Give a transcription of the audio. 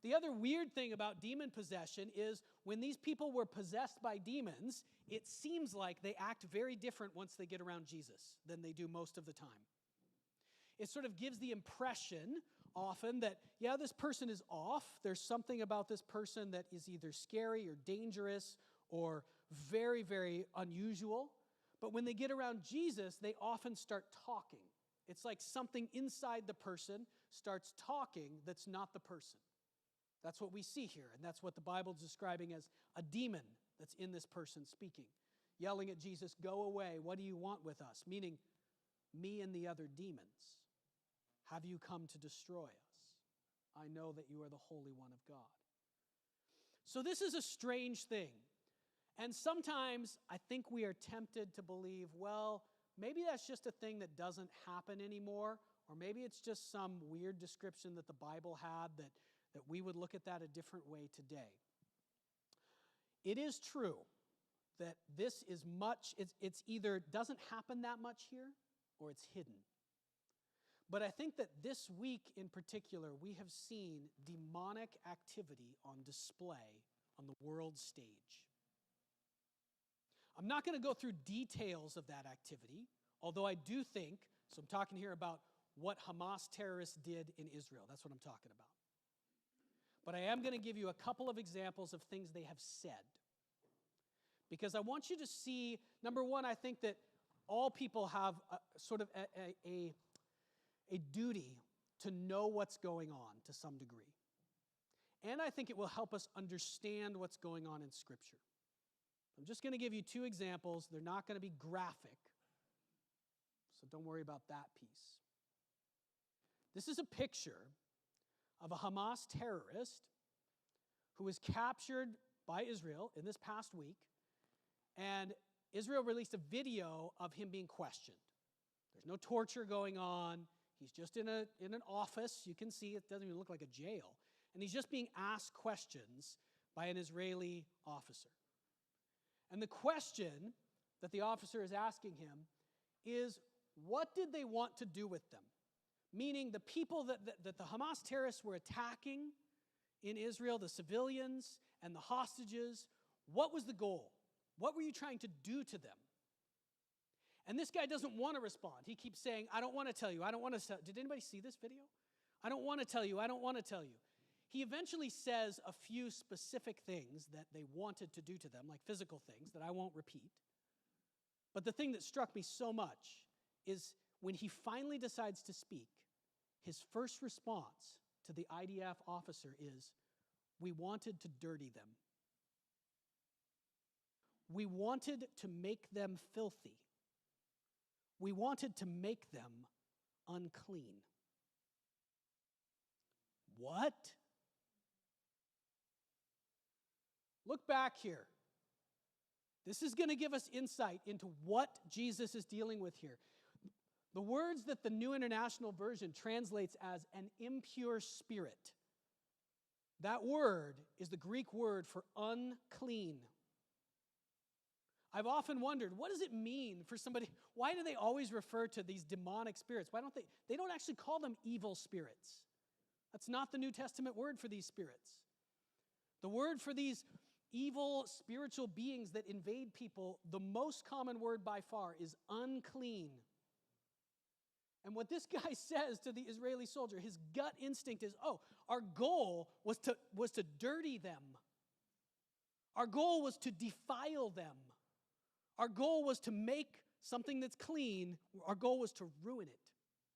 The other weird thing about demon possession is when these people were possessed by demons, it seems like they act very different once they get around Jesus than they do most of the time. It sort of gives the impression often that, yeah, this person is off. There's something about this person that is either scary or dangerous or very, very unusual. But when they get around Jesus, they often start talking. It's like something inside the person starts talking that's not the person. That's what we see here, and that's what the Bible is describing as a demon that's in this person speaking, yelling at Jesus, "Go away, what do you want with us?" Meaning, me and the other demons. Have you come to destroy us? I know that you are the Holy One of God. So this is a strange thing. And sometimes I think we are tempted to believe, well, maybe that's just a thing that doesn't happen anymore, or maybe it's just some weird description that the Bible had that we would look at that a different way today. It is true that this is it's either doesn't happen that much here, or it's hidden. But I think that this week in particular, we have seen demonic activity on display on the world stage. I'm not going to go through details of that activity, although I do think, so I'm talking here about what Hamas terrorists did in Israel. That's what I'm talking about. But I am going to give you a couple of examples of things they have said. Because I want you to see, number one, I think that all people have a duty to know what's going on to some degree. And I think it will help us understand what's going on in Scripture. I'm just going to give you two examples. They're not going to be graphic, so don't worry about that piece. This is a picture of a Hamas terrorist who was captured by Israel in this past week, and Israel released a video of him being questioned. There's no torture going on. He's just in an office. You can see it doesn't even look like a jail. And he's just being asked questions by an Israeli officer. And the question that the officer is asking him is, what did they want to do with them? Meaning the people that the Hamas terrorists were attacking in Israel, the civilians and the hostages, what was the goal? What were you trying to do to them? And this guy doesn't want to respond. He keeps saying, I don't want to tell you. I don't want to tell. Did anybody see this video? I don't want to tell you. I don't want to tell you. He eventually says a few specific things that they wanted to do to them, like physical things that I won't repeat. But the thing that struck me so much is when he finally decides to speak, his first response to the IDF officer is, we wanted to dirty them. We wanted to make them filthy. We wanted to make them unclean. What? Look back here. This is going to give us insight into what Jesus is dealing with here. The words that the New International Version translates as an impure spirit, that word is the Greek word for unclean. I've often wondered, what does it mean for somebody? Why do they always refer to these demonic spirits? Why don't they don't actually call them evil spirits. That's not the New Testament word for these spirits. The word for these evil spiritual beings that invade people, the most common word by far is unclean. And what this guy says to the Israeli soldier, his gut instinct is, our goal was to dirty them. Our goal was to defile them. Our goal was to make something that's clean. Our goal was to ruin it.